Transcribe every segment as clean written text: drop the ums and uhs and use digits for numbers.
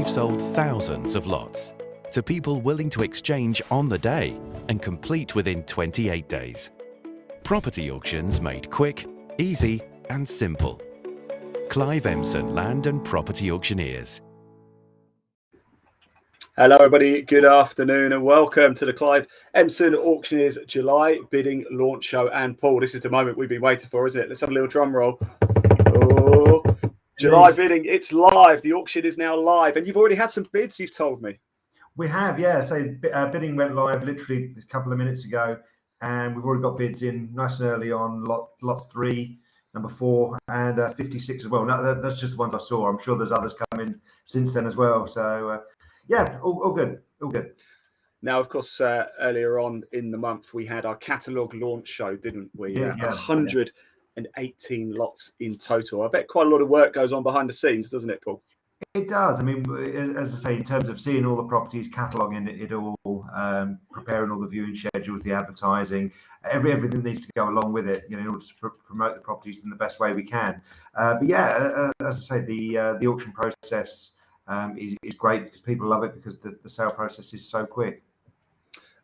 we've sold thousands of lots to people willing to exchange on the day and complete within 28 days. Property auctions made quick, easy and simple. Clive Emson Land and Property Auctioneers. Hello everybody, good afternoon and welcome to the Clive Emson Auctioneers July bidding launch show. And Paul, this is the moment we've been waiting for, isn't it? Let's have a little drum roll. Oh, July bidding, it's live. The auction is now live and you've already had some bids, you've told me. We have, yeah. So bidding went live literally a couple of minutes ago and we've already got bids in nice and early on lots 3, number 4 and 56 as well. Now, that's just the ones I saw. I'm sure there's others coming since then as well. So yeah, all good, all good. Now, of course, earlier on in the month, we had our catalogue launch show, didn't we? Yeah, 118 lots in total. I bet quite a lot of work goes on behind the scenes, doesn't it, Paul? It does. I mean, as I say, in terms of seeing all the properties, cataloguing it all, preparing all the viewing schedules, the advertising, everything needs to go along with it, in order to promote the properties in the best way we can. But yeah, as I say, the auction process is great because people love it because the sale process is so quick.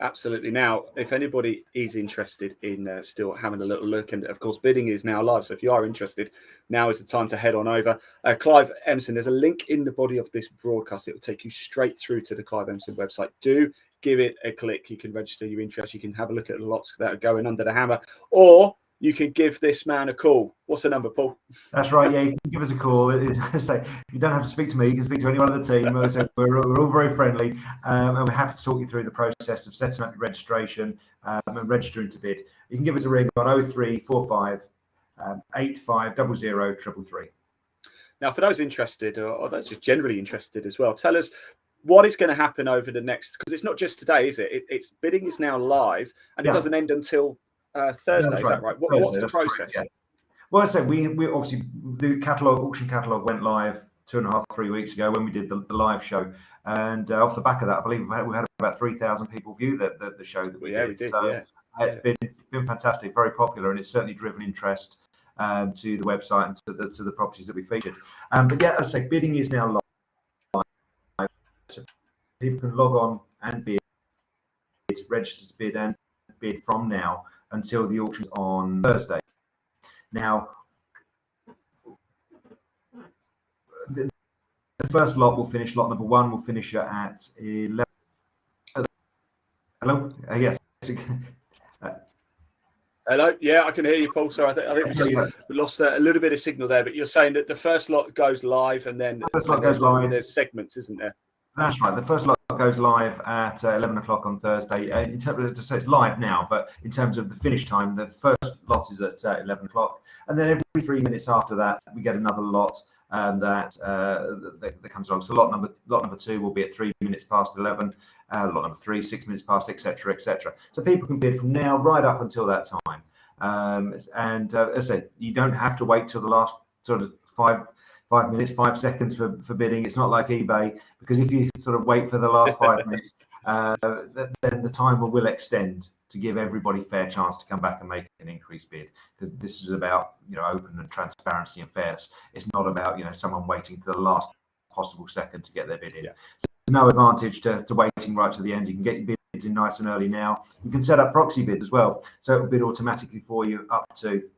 Absolutely. Now, if anybody is interested in still having a little look, and of course, bidding is now live. So if you are interested, now is the time to head on over. Clive Emson, there's a link in the body of this broadcast. It will take you straight through to the Clive Emson website. Do give it a click. You can register your interest. You can have a look at the lots that are going under the hammer, or you can give this man a call. What's the number, Paul? That's right. Yeah, you can give us a call. So you don't have to speak to me. You can speak to anyone on the team. So we're all very friendly, and we're happy to talk you through the process of setting up your registration and registering to bid. You can give us a ring on 0345 8500 333. Now, for those interested, or those just generally interested as well, tell us what is going to happen over the next, because it's not just today, is it? It's bidding is now live, and it doesn't end until Thursday, is that right? What's the process? Correct, yeah. Well, I said we obviously the auction catalogue went live 2.5, 3 weeks ago when we did the live show, and off the back of that, I believe we had about 3,000 people view the show that we did. We did. So it's been fantastic, very popular, and it's certainly driven interest to the website and to the properties that we featured. But yeah, as I say, bidding is now live. So people can log on and bid, register to bid and bid from now until the auction's on Thursday. Now, the first lot will finish, lot number 1 will finish at 11. Hello? Yes. Hello? Yeah, I can hear you, Paul. Sorry, I think we lost a little bit of signal there, but you're saying that the first lot goes live and then there's segments, isn't there? That's right. The first lot goes live at 11 o'clock on Thursday. In terms of, it's live now, but in terms of the finish time, the first lot is at 11 o'clock. And then every 3 minutes after that, we get another lot that comes along. So lot number 2 will be at 3 minutes past 11. Lot number 3, 6 minutes past, etc., etc. So people can bid from now right up until that time. As I said, you don't have to wait till the last sort of 5 minutes, 5 seconds for bidding. It's not like eBay, because if you sort of wait for the last 5 minutes, then the timer will extend to give everybody fair chance to come back and make an increased bid, because this is about open and transparency and fairness. It's not about someone waiting to the last possible second to get their bid in. Yeah. So there's no advantage to waiting right to the end. You can get your bids in nice and early now. You can set up proxy bids as well, so it will bid automatically for you up to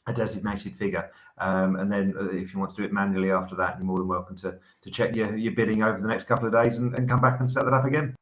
a designated figure, and then if you want to do it manually after that, you're more than welcome to check your bidding over the next couple of days and come back and set that up again.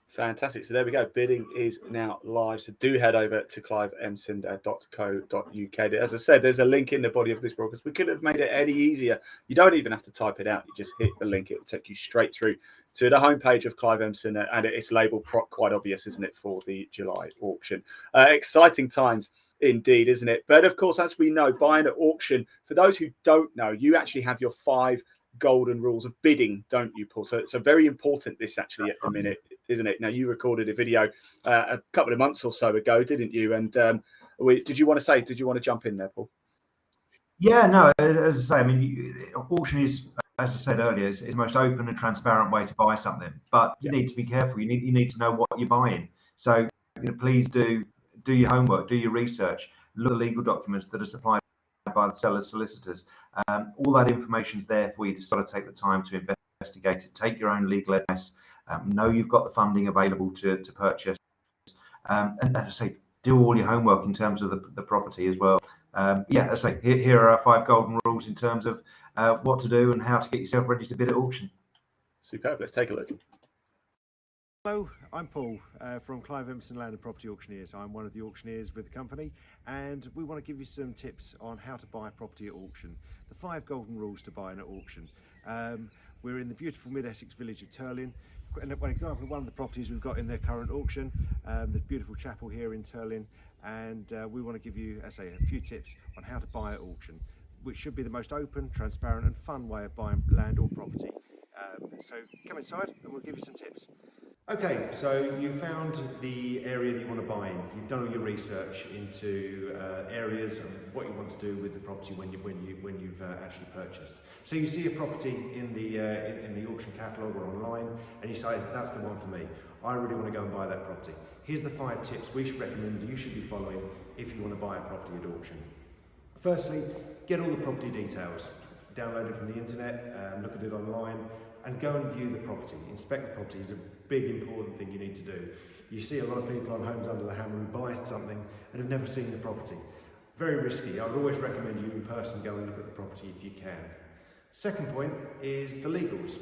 Fantastic. So there we go. Bidding is now live. So do head over to cliveemson.co.uk. As I said, there's a link in the body of this broadcast. We could have made it any easier. You don't even have to type it out. You just hit the link. It will take you straight through to the homepage of Clive Emson, and it's labelled quite obvious, isn't it, for the July auction. Exciting times indeed, isn't it? But of course, as we know, buying at auction, for those who don't know, you actually have your 5 golden rules of bidding, don't you, Paul? So it's very important, this actually at the minute, isn't it? Now, you recorded a video a couple of months or so ago, didn't you? And did you want to jump in there, Paul? Yeah, no, as I say, I mean, auction is, as I said earlier, is the most open and transparent way to buy something, but you need to be careful. You need to know what you're buying. So please do your homework, do your research, look at the legal documents that are supplied by the seller's solicitors. All that information is there for you to sort of take the time to invest investigate it, take your own legal advice, know you've got the funding available to purchase, and as I say, do all your homework in terms of the property as well. As I say, here are our 5 golden rules in terms of what to do and how to get yourself ready to bid at auction. Superb. Let's take a look. Hello, I'm Paul from Clive Emson Land and Property Auctioneers. I'm one of the auctioneers with the company, and we want to give you some tips on how to buy property at auction. The 5 golden rules to buying at auction. We're in the beautiful mid-Essex village of Turlin. And one example of one of the properties we've got in their current auction, the beautiful chapel here in Turlin, and we want to give you, as I say, a few tips on how to buy at auction, which should be the most open, transparent and fun way of buying land or property. So come inside and we'll give you some tips. Okay, so you found the area that you want to buy in. You've done all your research into areas and what you want to do with the property when you've actually purchased. So you see a property in the auction catalogue or online, and you say, that's the one for me. I really want to go and buy that property. Here's the 5 tips we should recommend you should be following if you want to buy a property at auction. Firstly, get all the property details. Download it from the internet, look at it online, and go and view the property. Inspect the property is a big important thing you need to do. You see a lot of people on Homes Under the Hammer who buy something and have never seen the property. Very risky. I would always recommend you in person go and look at the property if you can. Second point is the legals.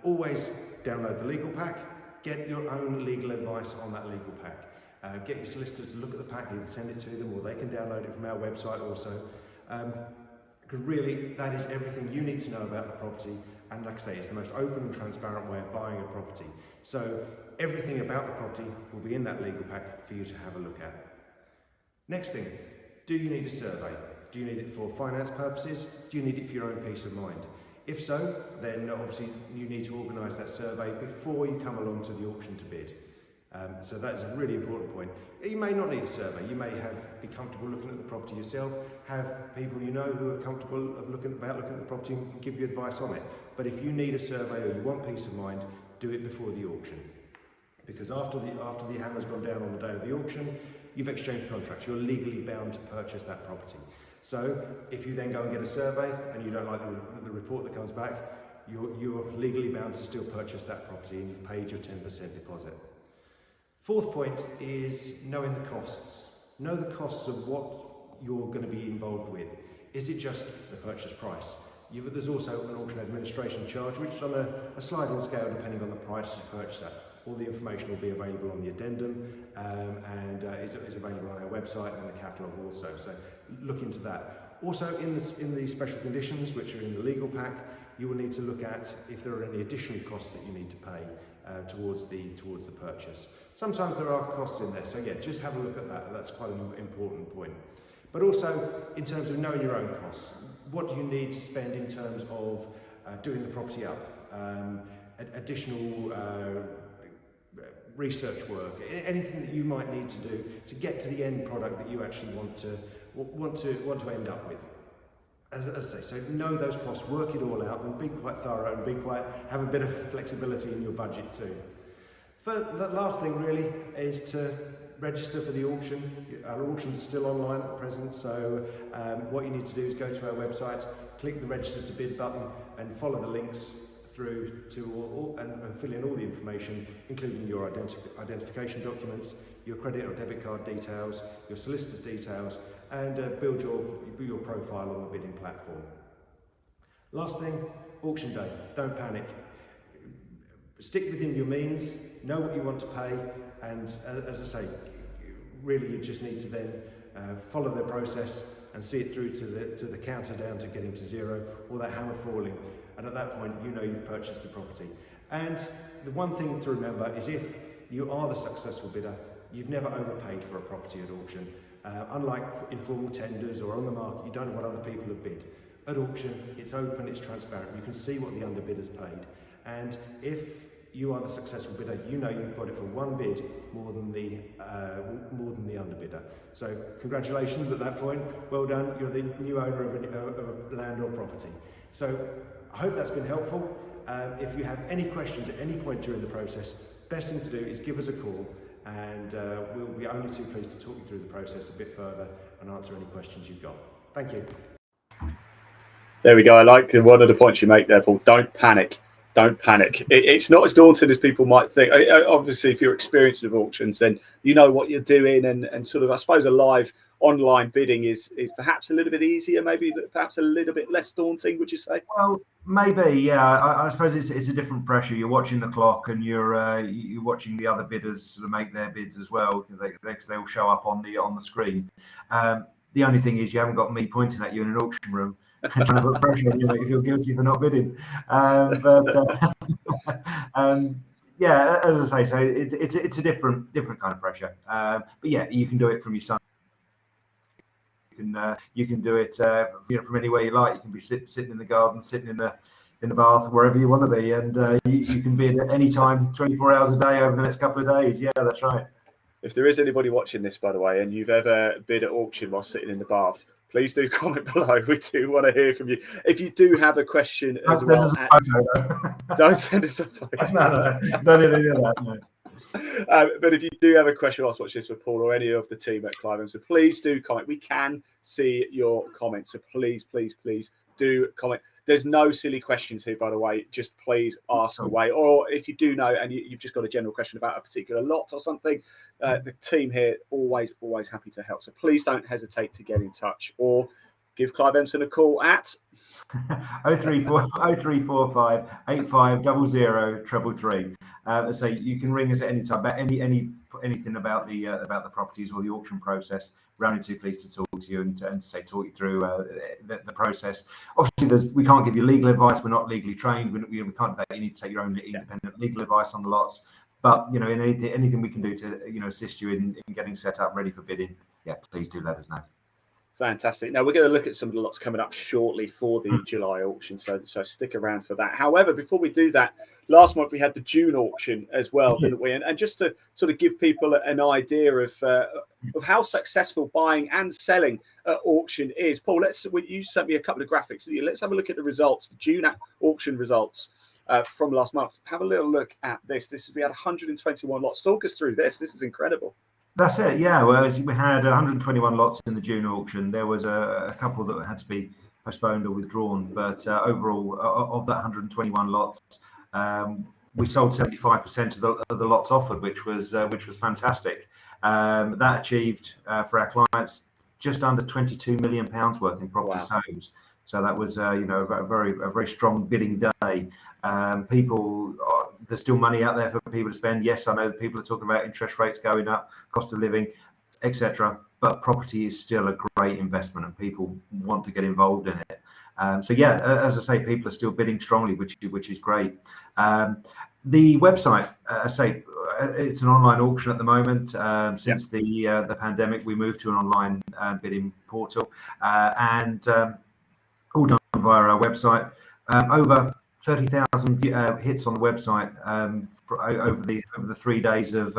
Always download the legal pack, get your own legal advice on that legal pack. Get your solicitor to look at the pack, either send it to them or they can download it from our website also. Because really that is everything you need to know about the property, and like I say, it's the most open and transparent way of buying a property. So everything about the property will be in that legal pack for you to have a look at. Next thing, do you need a survey? Do you need it for finance purposes? Do you need it for your own peace of mind? If so, then obviously you need to organise that survey before you come along to the auction to bid. So that's a really important point. You may not need a survey. You may be comfortable looking at the property yourself, have people you know who are comfortable looking at the property and can give you advice on it. But if you need a survey or you want peace of mind, do it before the auction. Because after the hammer's gone down on the day of the auction, you've exchanged contracts. You're legally bound to purchase that property. So if you then go and get a survey and you don't like the report that comes back, you're legally bound to still purchase that property and you've paid your 10% deposit. Fourth point is knowing the costs. Know the costs of what you're going to be involved with. Is it just the purchase price? There's also an auction administration charge, which is on a sliding scale depending on the price you purchase at. All the information will be available on the addendum and is available on our website and the catalogue also. So look into that. Also in the special conditions, which are in the legal pack, you will need to look at if there are any additional costs that you need to pay towards the purchase. Sometimes there are costs in there, so yeah, just have a look at that. That's quite an important point. But also, in terms of knowing your own costs, what do you need to spend in terms of doing the property up, additional research work, anything that you might need to do to get to the end product that you actually want to end up with. As I say, so know those costs, work it all out, and be quite thorough and have a bit of flexibility in your budget too. The last thing really is to register for the auction. Our auctions are still online at present, so what you need to do is go to our website, click the register to bid button and follow the links through to and fill in all the information, including your identification documents, your credit or debit card details, your solicitor's details, and build your profile on the bidding platform. Last thing, auction day. Don't panic. Stick within your means, know what you want to pay, and as I say, really you just need to then follow the process and see it through to the counter down to getting to zero or that hammer falling, and at that point you know you've purchased the property. And the one thing to remember is if you are the successful bidder, you've never overpaid for a property at auction. Unlike informal tenders or on the market, you don't know what other people have bid. At auction, it's open, it's transparent, you can see what the underbidder's paid. And if you are the successful bidder, you know you've got it for one bid more than the underbidder. So congratulations at that point, well done, you're the new owner of a land or property. So I hope that's been helpful. If you have any questions at any point during the process, best thing to do is give us a call, and we'll be only too pleased to talk you through the process a bit further and answer any questions you've got. Thank you. There we go. I like one of the points you make there, Paul. Don't panic. don't panic. It's not as daunting as people might think. Obviously, if you're experienced with auctions, then you know what you're doing, and sort of, I suppose, a live online bidding is perhaps a little bit easier, maybe perhaps a little bit less daunting. Would you say? Well, maybe, yeah. I suppose it's a different pressure. You're watching the clock, and you're watching the other bidders sort of make their bids as well, because they all show up on the screen. The only thing is, you haven't got me pointing at you in an auction room and trying to put pressure on you, make you feel guilty for not bidding. Yeah, as I say, so it's a different kind of pressure. But yeah, you can do it from your son. You can do it from anywhere you like. You can be sitting in the garden, sitting in the bath, wherever you want to be, and you can bid at any time, 24 hours a day over the next couple of days. Yeah, that's right. If there is anybody watching this, by the way, and you've ever bid at auction while sitting in the bath, please do comment below. We do want to hear from you. If you do have a question as well, don't send us a photo. No, no. But if you do have a question whilst watching this for Paul or any of the team at Clive Emson, please do comment. We can see your comments, so please do comment. There's no silly questions here, by the way. Just please ask away. Or if you do know and you've just got a general question about a particular lot or something, the team here always happy to help. So please don't hesitate to get in touch or give Clive Emson a call at 0345 8500 333. So you can ring us at any time about anything about the properties or the auction process. We're only too pleased to talk to you and talk you through the process. Obviously, we can't give you legal advice. We're not legally trained. We can't do that. You need to take your own independent legal advice on the lots. But in anything we can do to assist you in getting set up ready for bidding, yeah, please do let us know. Fantastic. Now we're going to look at some of the lots coming up shortly for the July auction, so stick around for that. However, before we do that, last month we had the June auction as well, didn't we? And just to sort of give people an idea of how successful buying and selling at auction is, Paul, you sent me a couple of graphics. Let's have a look at the results, the June auction results from last month. Have a little look at this. We had 121 lots. Talk us through this. This is incredible. That's it, yeah. Well, we had 121 lots in the June auction. There was a couple that had to be postponed or withdrawn, but overall, of that 121 lots, we sold 75% of the lots offered, which was fantastic. That achieved for our clients just under £22 million worth in property sales. So that was a very strong bidding day. There's still money out there for people to spend. Yes, I know that people are talking about interest rates going up, cost of living, etc. But property is still a great investment, and people want to get involved in it. So yeah, as I say, people are still bidding strongly, which is great. The website, it's an online auction at the moment. Since the pandemic, we moved to an online bidding portal, and all done via our website. Over 30,000 hits on the website over the 3 days of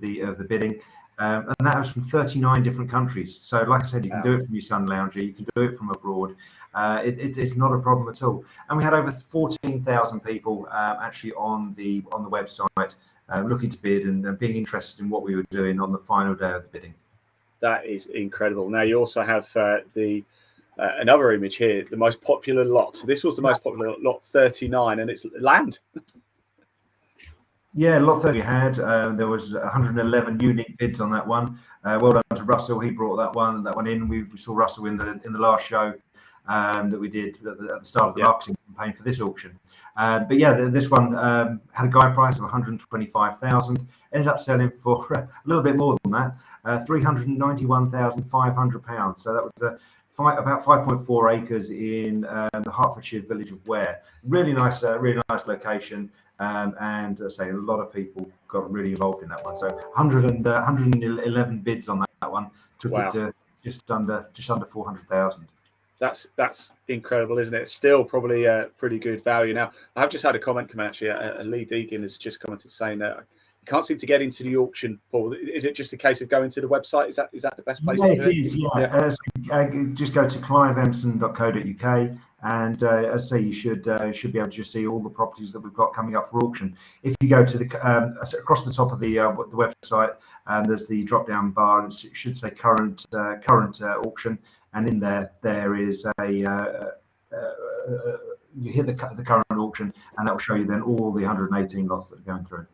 the bidding, and that was from 39 different countries. So, like I said, you can do it from your sun lounger, you can do it from abroad. It's not a problem at all. And we had over 14,000 people actually on the website looking to bid and being interested in what we were doing on the final day of the bidding. That is incredible. Now you also have another image here, the most popular lot. So this was the most popular lot, 39, and it's land. Yeah, lot 30 we had. There was 111 unique bids on that one. Well done to Russell. He brought that one in. We saw Russell in the last show that we did at the start of the marketing campaign for this auction. But yeah, this one had a guide price of 125,000. Ended up selling for a little bit more than that, £391,500. So that was about 5.4 acres in the Hertfordshire village of Ware. Really nice location. And say a lot of people got really involved in that one. So 111 bids on that one, took it to just under 400,000. That's incredible, isn't it? Still probably a pretty good value. Now, I've just had a comment come actually. Lee Deegan has just commented saying that you can't seem to get into the auction, Paul. Is it just a case of going to the website? Is that the best place to do it? It is, yeah. Just go to cliveemson.co.uk, and as I say, you should be able to just see all the properties that we've got coming up for auction. If you go to across the top of the website, there's the drop-down bar, and it should say current auction, and in there is a you hit the current auction, and that will show you then all the 118 lots that are going through.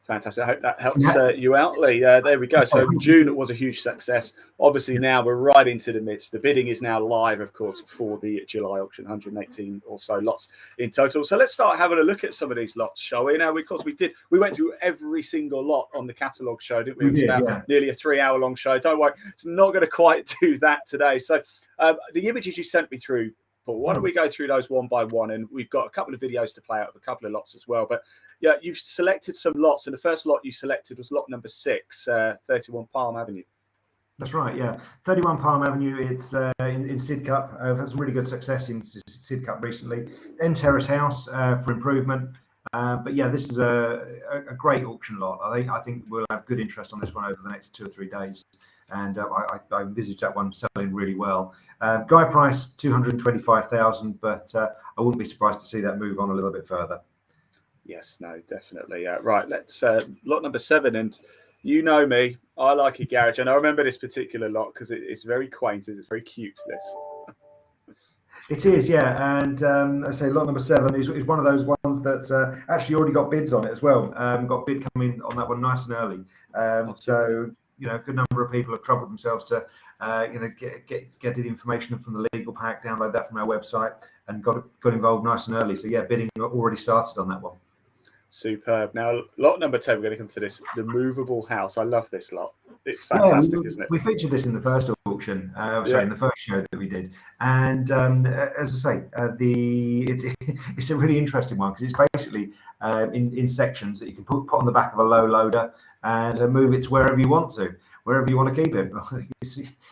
Fantastic. I hope that helps you out, Lee. There we go. So June was a huge success. Obviously, now we're right into the midst. The bidding is now live, of course, for the July auction, 118 or so lots in total. So let's start having a look at some of these lots, shall we? Now, because we went through every single lot on the catalogue show, didn't we? It was about nearly a 3-hour long show. Don't worry, it's not going to quite do that today. So the images you sent me through, Paul, why don't we go through those one by one? And we've got a couple of videos to play out of a couple of lots as well. But yeah, you've selected some lots, and the first lot you selected was lot number 6, 31 Palm Avenue. That's right, yeah. 31 Palm Avenue, it's in Sidcup. We've had some really good success in Sidcup recently. End Terrace House for improvement. But yeah, this is a great auction lot. I think we'll have good interest on this one over the next 2 or 3 days. And I envisage that one selling really well. Guy price 225,000, but I wouldn't be surprised to see that move on a little bit further. Yes, no, definitely. Right, let's lot number 7, and you know me, I like a garage, and I remember this particular lot because it's very quaint, it's very cute. This. It is, yeah, and I say lot number 7 is one of those ones that's actually already got bids on it as well. Got bid coming on that one nice and early. So a good number of people have troubled themselves to get the information from the legal pack, download that from our website, and got involved nice and early. So yeah, bidding already started on that one. Superb. Now, lot number 10, we're going to come to this, the movable house. I love this lot. It's fantastic, isn't it? We featured this in the first auction, in the first show that we did. And as I say, it's a really interesting one because it's basically in sections that you can put on the back of a low loader and move it to wherever you want to. Wherever you want to keep it,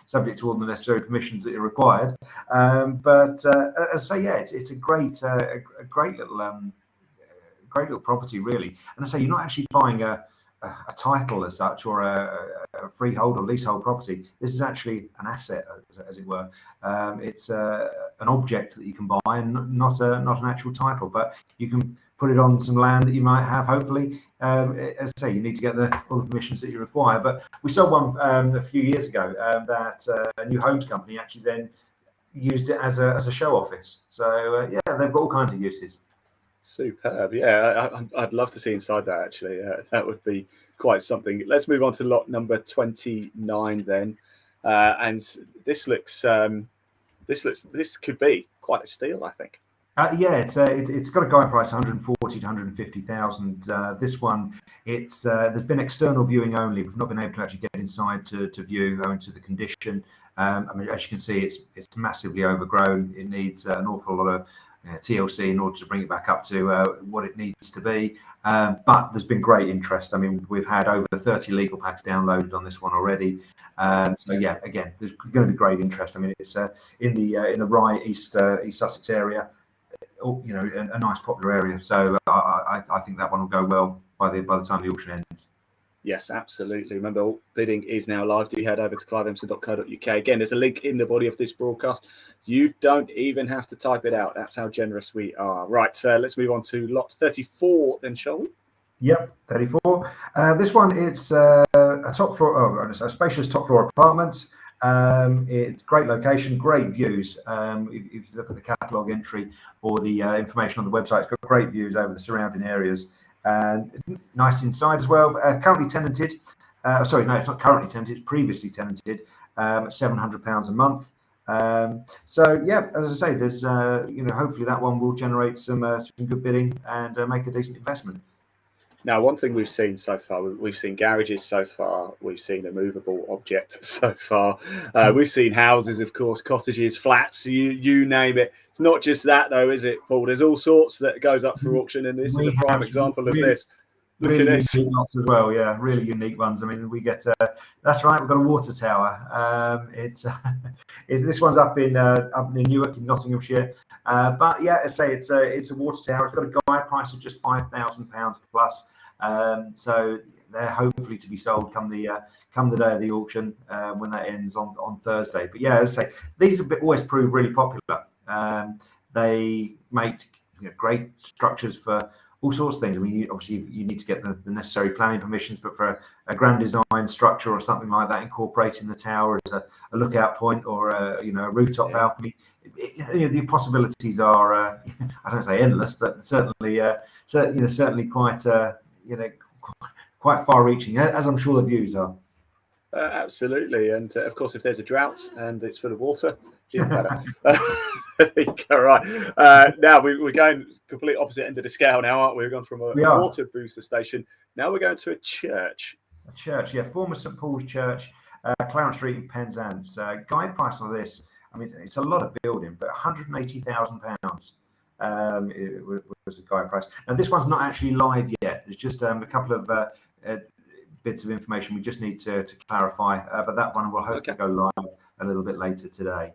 subject to all the necessary permissions that are required. But as I say, yeah, it's a great little property, really. And I say you're not actually buying a title as such, or a freehold or leasehold property. This is actually an asset, as it were. It's an object that you can buy, and not an actual title. But you can put it on some land that you might have. Hopefully, as I say, you need to get all the permissions that you require. But we sold one a few years ago that a new homes company actually then used it as a show office. So yeah, they've got all kinds of uses. Superb. Yeah, I'd love to see inside that, actually. That would be quite something. Let's move on to lot number 29 then. And this could be quite a steal, I think. Yeah, it's got a guide price 140 to 150,000. This one, there's been external viewing only. We've not been able to actually get inside to view, owing to the condition. I mean, as you can see, it's massively overgrown. It needs an awful lot of TLC in order to bring it back up to what it needs to be. But there's been great interest. I mean, we've had over 30 legal packs downloaded on this one already. So yeah, again, there's going to be great interest. I mean, it's in the Rye East Sussex area, a nice popular area. So I think that one will go well by the time the auction ends. Yes, absolutely. Remember, all bidding is now live. Do head over to cliveemson.co.uk. Again, there's a link in the body of this broadcast. You don't even have to type it out. That's how generous we are. Right, so let's move on to lot 34 then, shall we? Yep, 34. This one, it's a top floor, a spacious top floor apartment. It's great location, great views. If you look at the catalogue entry or the information on the website, it's got great views over the surrounding areas. And nice inside as well. Currently tenanted. Sorry, no, it's not currently tenanted. It's previously tenanted. £700 a month. So yeah, as I say, there's hopefully that one will generate some good bidding and make a decent investment. Now, one thing we've seen so far, we've seen garages so far, we've seen a movable object so far, we've seen houses, of course, cottages, flats, you name it. It's not just that, though, is it, Paul? There's all sorts that goes up for auction, and this is a prime example of this. Look at this. Unique lots as well, yeah, really unique ones. I mean, we get that's right. We've got a water tower. This one's up in Newark in Nottinghamshire. But yeah, I say it's a water tower. It's got a guide price of just £5,000 plus. So they're hopefully to be sold come the day of the auction when that ends on Thursday. But yeah, as I say, these always prove really popular. They make great structures for all sorts of things. I mean, obviously you need to get the necessary planning permissions, but for a grand design structure or something like that, incorporating the tower as a lookout point or a rooftop balcony, the possibilities are I don't say endless, but certainly certainly quite quite far-reaching, as I'm sure the views are. Absolutely, and of course, if there's a drought and it's full of water, even better. All right. Now we're going complete opposite end of the scale now, aren't we? We've gone from a water booster station. Now we're going to a church. A church, yeah, former St Paul's Church, Clarence Street in Penzance. Guide price on this, I mean, it's a lot of building, but £180,000 was the guide price. Now this one's not actually live yet. There's just a couple of bits of information we just need to clarify, but that one will hopefully go live a little bit later today.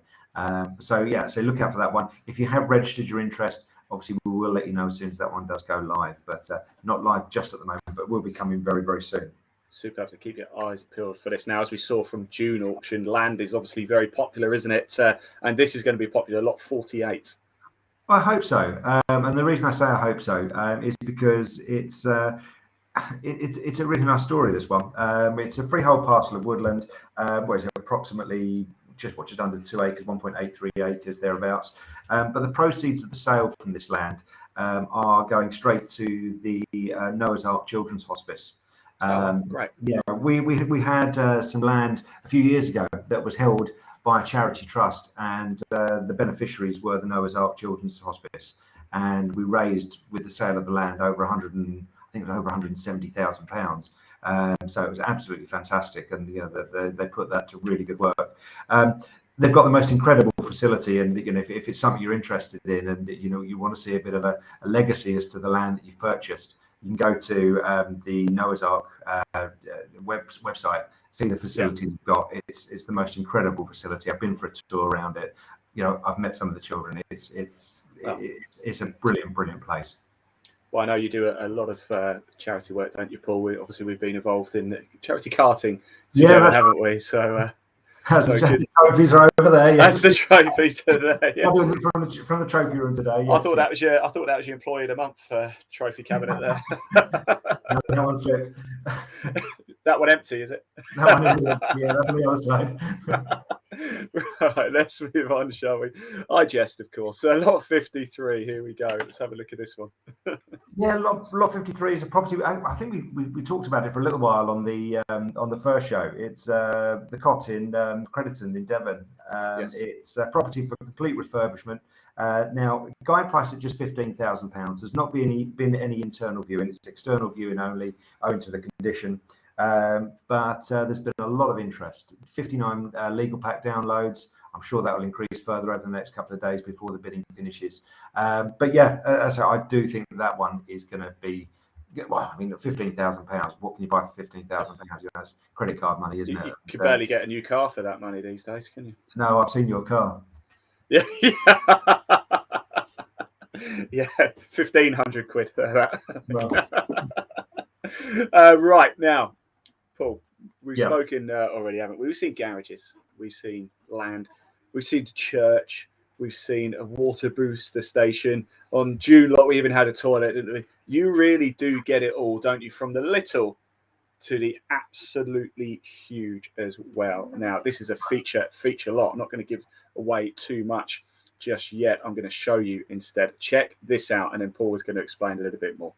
So look out for that one. If you have registered your interest, obviously we will let you know as soon as that one does go live, but not live just at the moment, but will be coming very, very soon. Superb, to keep your eyes peeled for this. Now, as we saw from June auction, land is obviously very popular, isn't it? And this is going to be popular, lot 48. I hope so, and the reason I say I hope so is because it's a really nice story, this one. It's a freehold parcel of woodland, where it's approximately just under 2 acres, 1.83 acres, thereabouts. But the proceeds of the sale from this land are going straight to the Noah's Ark Children's Hospice. Great. Yeah, we had some land a few years ago that was held by a charity trust, and the beneficiaries were the Noah's Ark Children's Hospice. And we raised, with the sale of the land, over £170,000. So it was absolutely fantastic, and they put that to really good work. They've got the most incredible facility, and if it's something you're interested in, and you want to see a bit of a legacy as to the land that you've purchased, you can go to the Noah's Ark website, see the facility they've got. It's the most incredible facility. I've been for a tour around it. I've met some of the children. It's a brilliant place. Well, I know you do a lot of charity work, don't you, Paul? We've been involved in charity karting together, haven't we? So, the trophies are over there. Yes. That's the trophies are there. Yeah. From the trophy room today. Yes. I thought that was your employee of the month trophy cabinet there. That one slipped. That one empty, is it? That one, yeah, that's on the other side. Right, let's move on, shall we? I jest, of course. So lot 53, here we go. Let's have a look at this one. Yeah, lot 53 is a property. I think we talked about it for a little while on the first show. It's the Cot in Crediton in Devon. Yes. It's a property for complete refurbishment. Now, guide price at just £15,000. There's not been any internal viewing. It's external viewing only, owing to the condition. But there's been a lot of interest. 59 legal pack downloads. I'm sure that will increase further over the next couple of days before the bidding finishes. But yeah, so I do think that one is going to be. Well, I mean, £15,000. What can you buy for £15,000? That's credit card money, isn't it? You could barely get a new car for that money these days, can you? No, I've seen your car. Yeah. Yeah, 1,500 quid for that. Well. Right now, Paul, we've spoken already, haven't we? We've seen garages, we've seen land, we've seen church, we've seen a water booster station. On June lot, we even had a toilet, didn't we? You really do get it all, don't you? From the little to the absolutely huge as well. Now, this is a feature lot. I'm not going to give away too much just yet. I'm going to show you instead. Check this out, and then Paul is going to explain a little bit more.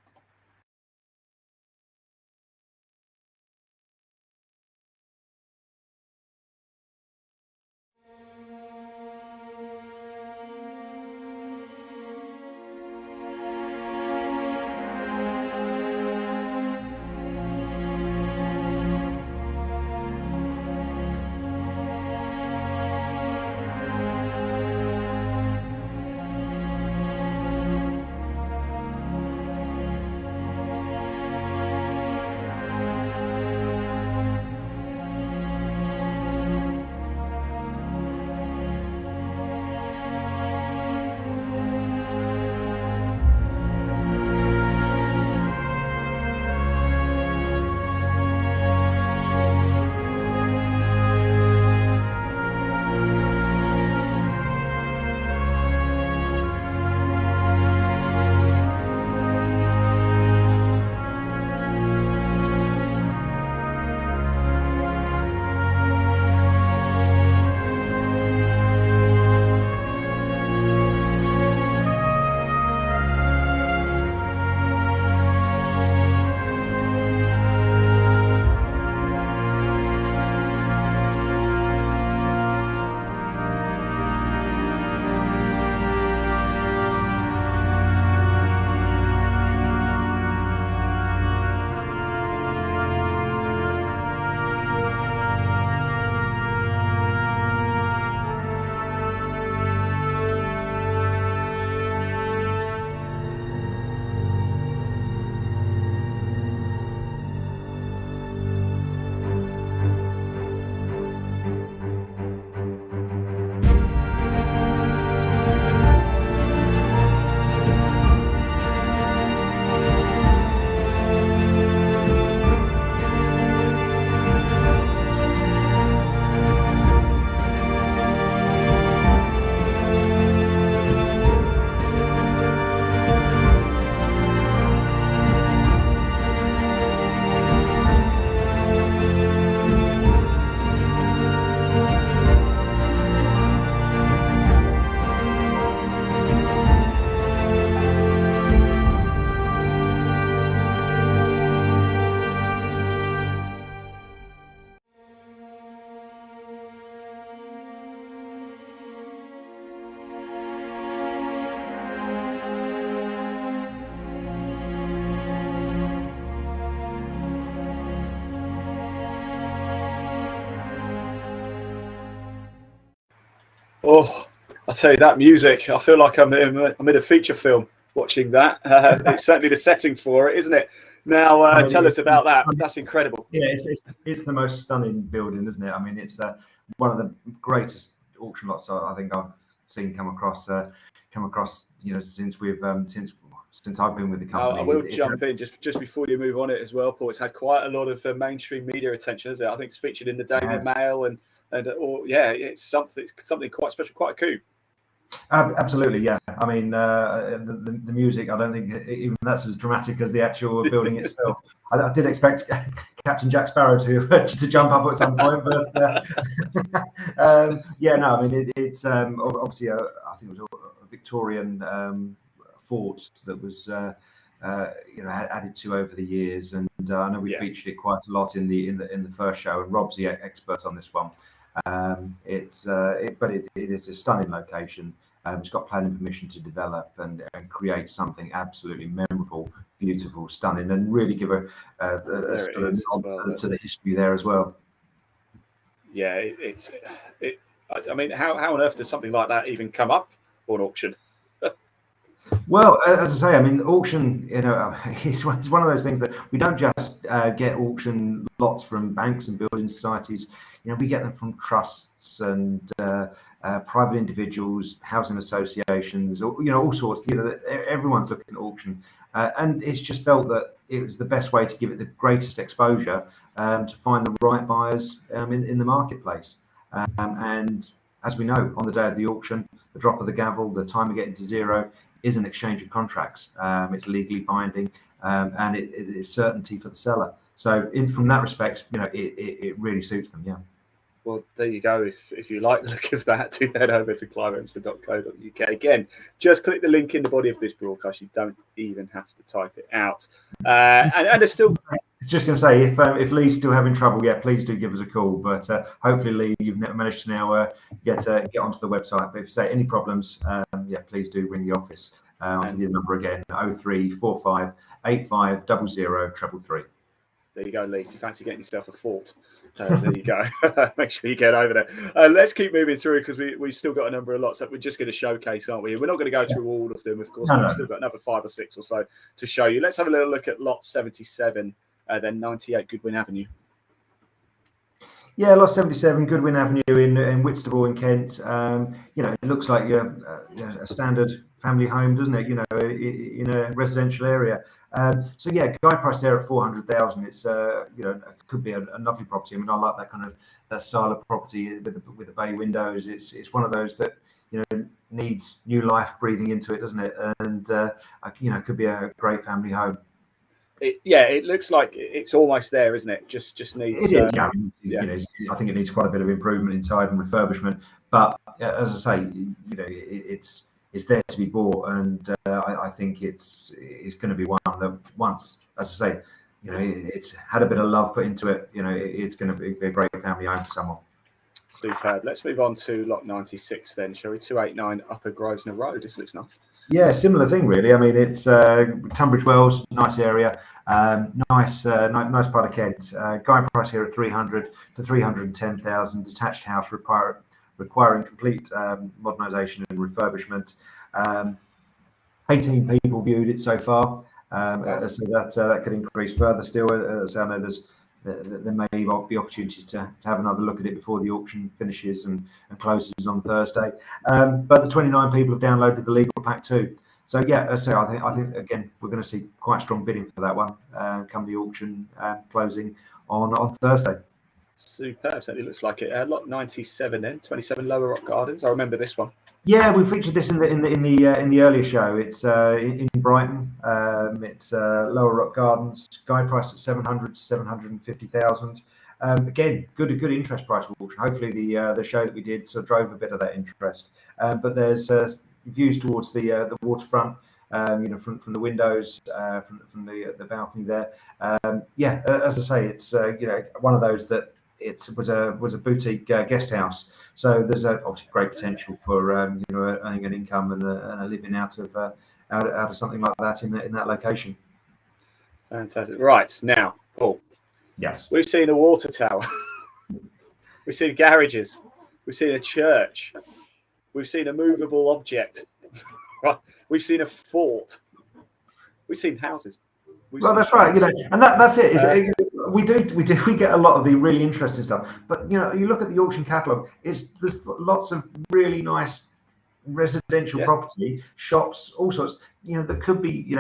Oh, I tell you, that music, I feel like I'm in a feature film watching that. It's certainly the setting for it, isn't it? Now, I mean, tell us about that. That's incredible. Yeah, it's the most stunning building, isn't it? I mean, it's one of the greatest auction lots I think I've seen come across. Since I've been with the company. I will jump in just before you move on it as well, Paul. It's had quite a lot of mainstream media attention, isn't it? I think it's featured in the Daily Mail and it's something quite special, quite a coup. Absolutely, yeah. I mean, the music, I don't think even that's as dramatic as the actual building itself. I did expect Captain Jack Sparrow to jump up at some point, but yeah, no. I mean, it's obviously I think it was a Victorian fort that was added to over the years, and I know we featured it quite a lot in the first show, and Rob's the expert on this one. But it is a stunning location. It's got planning permission to develop and create something absolutely memorable, beautiful, stunning, and really give a sort of nod to the history there as well. Yeah, I mean, how on earth does something like that even come up on auction? Well, as I say, I mean, auction, it's one of those things that we don't just get auction lots from banks and building societies. We get them from trusts and private individuals, housing associations, all sorts. Everyone's looking at auction, and it's just felt that it was the best way to give it the greatest exposure to find the right buyers in the marketplace. And as we know, on the day of the auction, the drop of the gavel, the time of getting to zero is an exchange of contracts. It's legally binding, and it is certainty for the seller. So, from that respect, it really suits them. Yeah. Well, there you go. If you like the look of that, do head over to cliveemson.co.uk. Again, just click the link in the body of this broadcast. You don't even have to type it out. And there's still. Just going to say, if Lee's still having trouble, please do give us a call. But hopefully, Lee, you've managed to now get onto the website. But if you say any problems, please do ring the office. I'll give you the number again: 0345 85 00333. There you go, Lee. If you fancy getting yourself a fort, there you go. Make sure you get over there. Let's keep moving through because we've still got a number of lots that we're just going to showcase, aren't we? We're not going to go through all of them, of course. We've still got another 5 or 6 or so to show you. Let's have a little look at lot 77, then 98 Goodwin Avenue. Yeah, lot 77, Goodwin Avenue in Whitstable in Kent. It looks like a standard family home, doesn't it? In a residential area. Guide price there at 400,000. It's it could be a lovely property. I mean, I like that style of property with the bay windows. It's one of those that needs new life breathing into it, doesn't it? And could be a great family home. It looks like it's almost there, isn't it? Just needs. It is. I think it needs quite a bit of improvement inside and refurbishment. But as I say, it's there to be bought, and I think it's going to be one that once, as I say, it's had a bit of love put into it. It's going to be a great family home for someone. Superb. Let's move on to lot 96 then, shall we? 289 Upper Grosvenor Road. This looks nice. Yeah, similar thing really. I mean, it's Tunbridge Wells, nice area, nice part of Kent. Guide price here at 300 to 310,000. Detached house requiring complete modernisation and refurbishment. 18 people viewed it so far, so that could increase further still. So I know there may be opportunities to have another look at it before the auction finishes and closes on Thursday. But the 29 people have downloaded the legal pack too. So I think again we're going to see quite strong bidding for that one come the auction closing on Thursday. Superb. Certainly looks like it. Lot 97 then, 27 Lower Rock Gardens. I remember this one. Yeah, we featured this in the earlier show. It's in Brighton. It's Lower Rock Gardens. Guide price at 700 to 750,000. Again, good interest price for auction. Hopefully the show that we did sort of drove a bit of that interest. But there's views towards the waterfront. From the windows, from the balcony there. As I say, it's one of those that it was a boutique guest house. So there's obviously great potential for earning an income and a living out of something like that in that location. Fantastic. Right now, Paul. Yes. We've seen a water tower. We've seen garages. We've seen a church. We've seen a movable object. We've seen a fort. We've seen houses. Well, that's right. And that's it. We get a lot of the really interesting stuff. But you look at the auction catalogue. There's lots of really nice residential property, shops, all sorts. That could be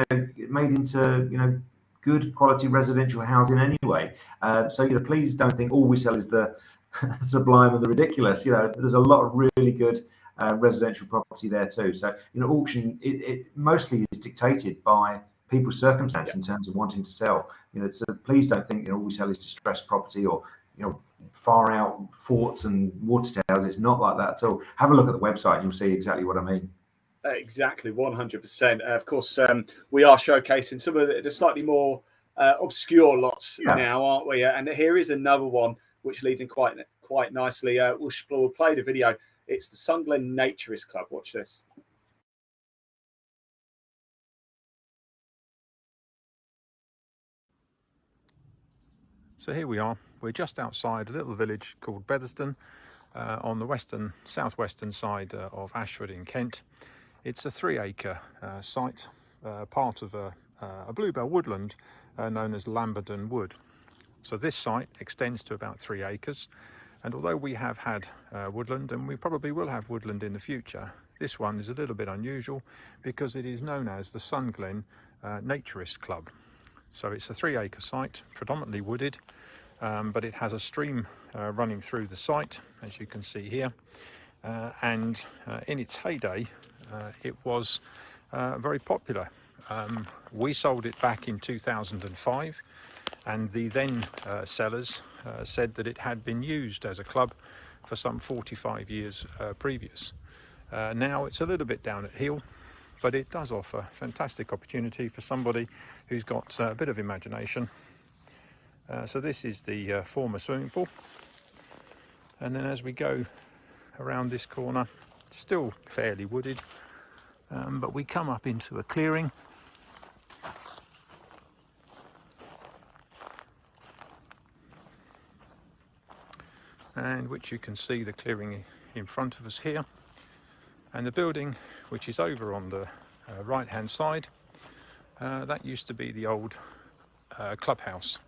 made into good quality residential housing anyway. So please don't think all we sell is the sublime and the ridiculous. There's a lot of really good residential property there too. So auction it mostly is dictated by people's circumstance in terms of wanting to sell. So please don't think all we sell is distressed property or far out forts and water towers. It's not like that at all. Have a look at the website and you'll see exactly what I mean. Exactly, 100%. Of course, we are showcasing some of the slightly more obscure lots now, aren't we? And here is another one which leads in quite nicely. We'll play the video. It's the Sunglen Naturist Club. Watch this. So here we are. We're just outside a little village called Betherston on the southwestern side of Ashford in Kent. It's a 3-acre site, part of a bluebell woodland known as Lamberton Wood. So this site extends to about 3 acres, and although we have had woodland, and we probably will have woodland in the future, this one is a little bit unusual because it is known as the Sunglen Naturist Club. So it's a 3-acre site, predominantly wooded, but it has a stream running through the site, as you can see here. And in its heyday, it was very popular. We sold it back in 2005, and the then sellers said that it had been used as a club for some 45 years previous. Now it's a little bit down at heel, but it does offer fantastic opportunity for somebody who's got a bit of imagination. So this is the former swimming pool, and then as we go around this corner, still fairly wooded, but we come up into a clearing. And which you can see the clearing in front of us here, and the building which is over on the right hand side, that used to be the old clubhouse.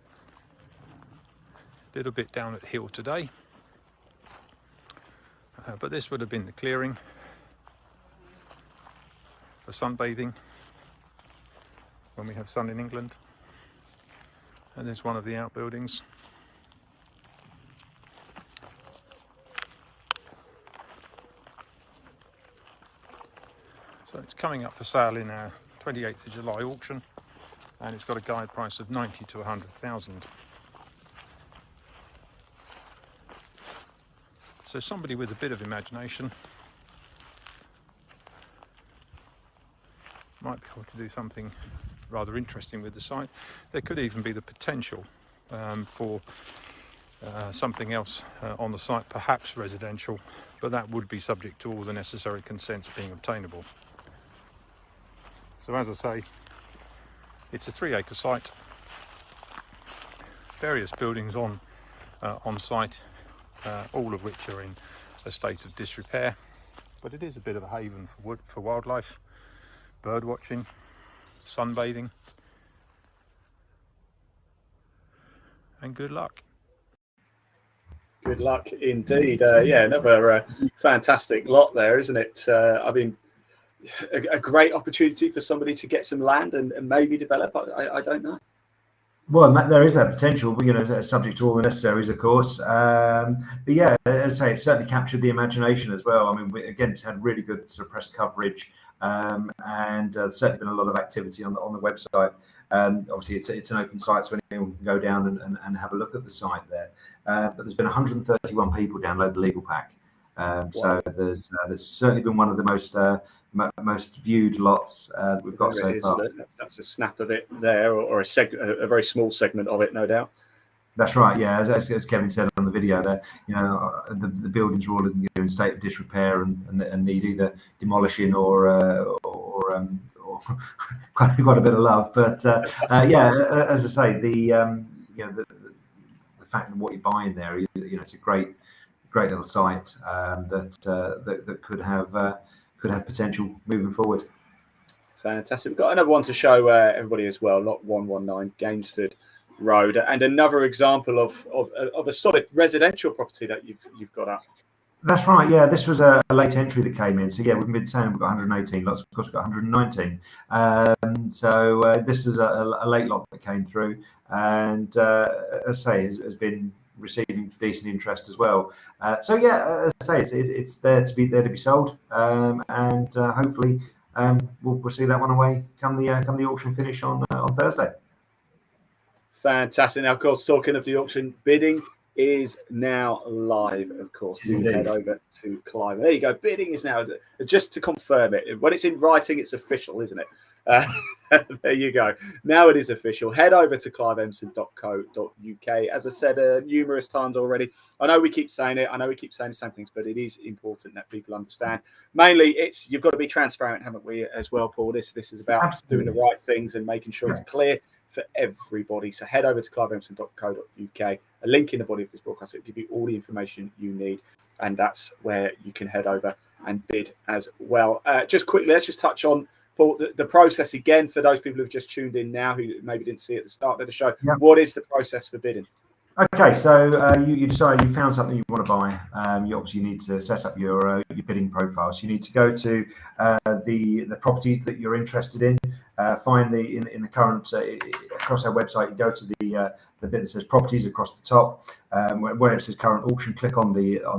A little bit down at heel today, but this would have been the clearing for sunbathing when we have sun in England. And there's one of the outbuildings. So it's coming up for sale in our 28th of July auction, and it's got a guide price of 90 to 100,000. So somebody with a bit of imagination might be able to do something rather interesting with the site. There could even be the potential for something else on the site, perhaps residential, but that would be subject to all the necessary consents being obtainable. So as I say, it's a 3-acre site, various buildings on site, all of which are in a state of disrepair, but it is a bit of a haven for wildlife, bird watching, sunbathing, and good luck. Good luck indeed. Another fantastic lot there, isn't it? I mean, a great opportunity for somebody to get some land and maybe develop. I don't know. Well, there is that potential, but subject to all the necessaries, of course. But yeah, as I say, it certainly captured the imagination as well. I mean, again, it's had really good sort of press coverage, and certainly been a lot of activity on the website. Obviously, it's an open site, so anyone can go down and have a look at the site there. But there's been 131 people download the legal pack. So there's certainly been one of the most viewed lots we've got so far. That's a snap of it there, or a very small segment of it, no doubt. That's right. Yeah, as Kevin said on the video there, the buildings are all in state of disrepair and need either demolishing or quite a bit of love. But as I say, the fact that what you're buying there, it's a great great little site that could have potential moving forward. Fantastic. We've got another one to show everybody as well. Lot 119 Gainsford Road, and another example of a solid residential property that you've got up. That's right. Yeah, this was a late entry that came in. So yeah, we've been saying we've got 118 lots. Of course, we've got 119. So this is a late lot that came through, and as I say, has been receiving decent interest as well. So yeah, as I say, it's there to be sold, and hopefully we'll see that one away come the auction finish on Thursday. Fantastic. Now, of course, talking of the auction, bidding is now live, of course. Do head over to Clive. There you go. Bidding is now, just to confirm it. When it's in writing, it's official, isn't it? There you go. Now it is official. Head over to cliveemson.co.uk. As I said numerous times already, I know we keep saying it. I know we keep saying the same things, but it is important that people understand. Mainly, you've got to be transparent, haven't we, as well, Paul? This is about Absolutely. Doing the right things and making sure it's clear for everybody. So head over to cliveemson.co.uk. A link in the body of this broadcast. It'll give you all the information you need, and that's where you can head over and bid as well. Just quickly, let's just touch on, Paul, the process again for those people who've just tuned in now who maybe didn't see it at the start of the show. Yep. What is the process for bidding? Okay, so you decide you found something you want to buy. You obviously need to set up your bidding profile. So you need to go to the property that you're interested in. Find in the current across our website. You go to the bit that says properties across the top, where it says current auction. Click on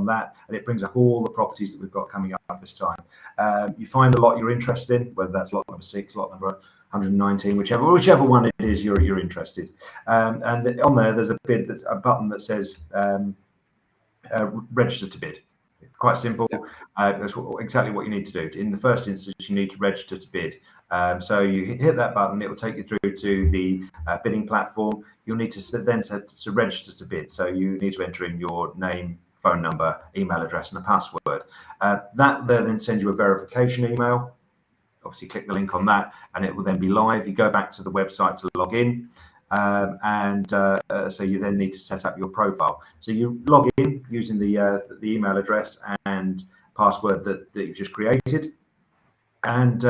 that, and it brings up all the properties that we've got coming up this time. You find the lot you're interested in, whether that's lot number 6, lot number 119, whichever one it is you're interested. And on there's a button that says register to bid. Quite simple. That's exactly what you need to do. In the first instance, you need to register to bid. So you hit that button, it will take you through to the bidding platform. You'll need to then to register to bid. So you need to enter in your name, phone number, email address, and a password. That will then send you a verification email. Obviously, click the link on that, and it will then be live. You go back to the website to log in, so you then need to set up your profile. So you log in using the email address and password that you've just created, and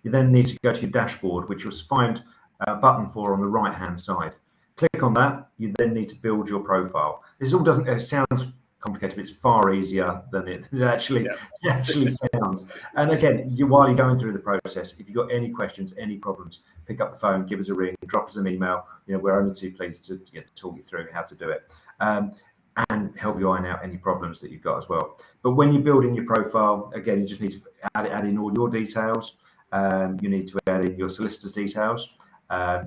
you then need to go to your dashboard, which you'll find a button for on the right-hand side. Click on that. You then need to build your profile. This all doesn't. It sounds complicated, but it's far easier than it actually sounds. And again, while you're going through the process, if you've got any questions, any problems, pick up the phone, give us a ring, drop us an email. We're only too pleased to talk you through how to do it, and help you iron out any problems that you've got as well. But when you're building your profile, again, you just need to add in all your details. You need to add in your solicitor's details,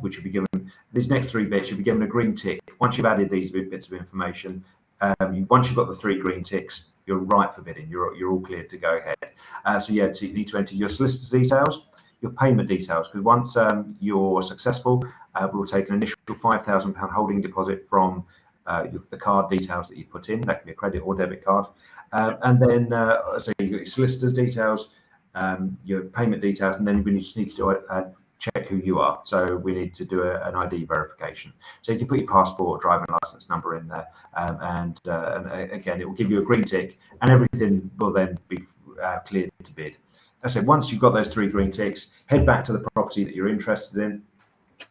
which will be given. These next 3 bits, you'll be given a green tick. Once you've added these bits of information, once you've got the 3 green ticks, you're right for bidding. You're all cleared to go ahead. So you need to enter your solicitor's details, your payment details, because once you're successful, we'll take an initial £5,000 holding deposit from the card details that you put in. That can be a credit or debit card, and then so you got your solicitor's details, your payment details, and then we just need to do check who you are. So we need to do an ID verification. So you can put your passport, driving license number in there, and again, it will give you a green tick, and everything will then be cleared to bid. I said, once you've got those 3 green ticks, head back to the property that you're interested in.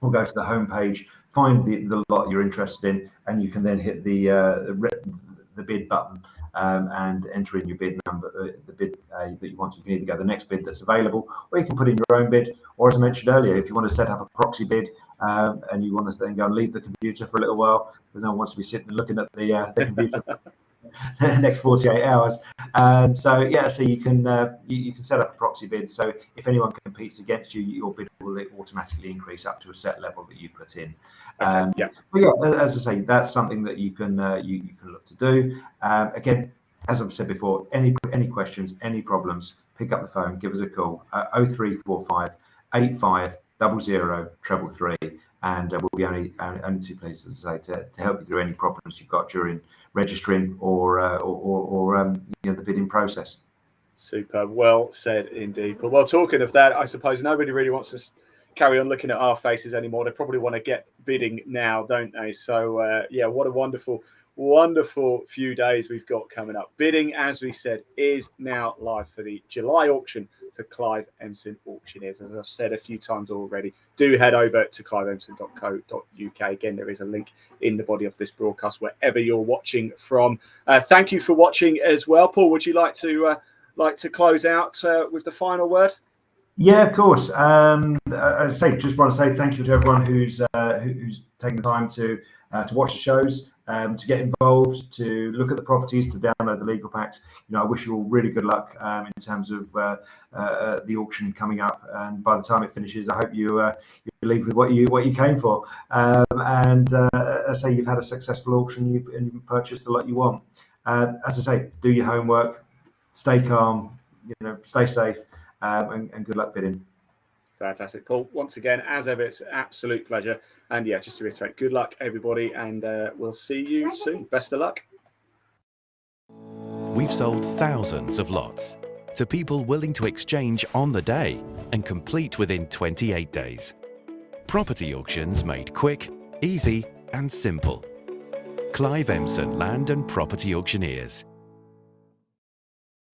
We'll go to the home page, find the lot you're interested in, and you can then hit the bid button and enter in your bid number, the bid that you want. You can either go the next bid that's available, or you can put in your own bid. Or as I mentioned earlier, if you want to set up a proxy bid and you want to then go and leave the computer for a little while, because no one wants to be sitting and looking at the computer the next 48 hours. So you can set up a proxy bid. So if anyone competes against you, your bid will automatically increase up to a set level that you put in. But as I say, that's something that you can look to do. Again, as I've said before, any questions, any problems, pick up the phone, give us a call, 0345 85 00 333, and we'll be only too pleased, as I say, to help you through any problems you've got during registering or the bidding process. Super, well said indeed. But well, talking of that, I suppose nobody really wants to carry on looking at our faces anymore. They probably want to get bidding now, don't they? So what a wonderful wonderful few days we've got coming up. Bidding, as we said, is now live for the July auction for Clive Emson Auctioneers. As I've said a few times already, do head over to cliveemson.co.uk. Again, there is a link in the body of this broadcast wherever you're watching from. Thank you for watching as well. Paul, would you like to close out with the final word? Yeah, of course. As I say, just want to say thank you to everyone who's taken the time to watch the shows, to get involved, to look at the properties, to download the legal packs. You know, I wish you all really good luck in terms of the auction coming up. And by the time it finishes, I hope you leave with what you came for. As I say, you've had a successful auction, and you've purchased the lot you want. As I say, do your homework, stay calm, stay safe. And good luck bidding. Fantastic, Paul. Once again, as ever, it's an absolute pleasure. And yeah, just to reiterate, good luck, everybody, and we'll see you soon. Best of luck. We've sold thousands of lots to people willing to exchange on the day and complete within 28 days. Property auctions made quick, easy, and simple. Clive Emson Land and Property Auctioneers.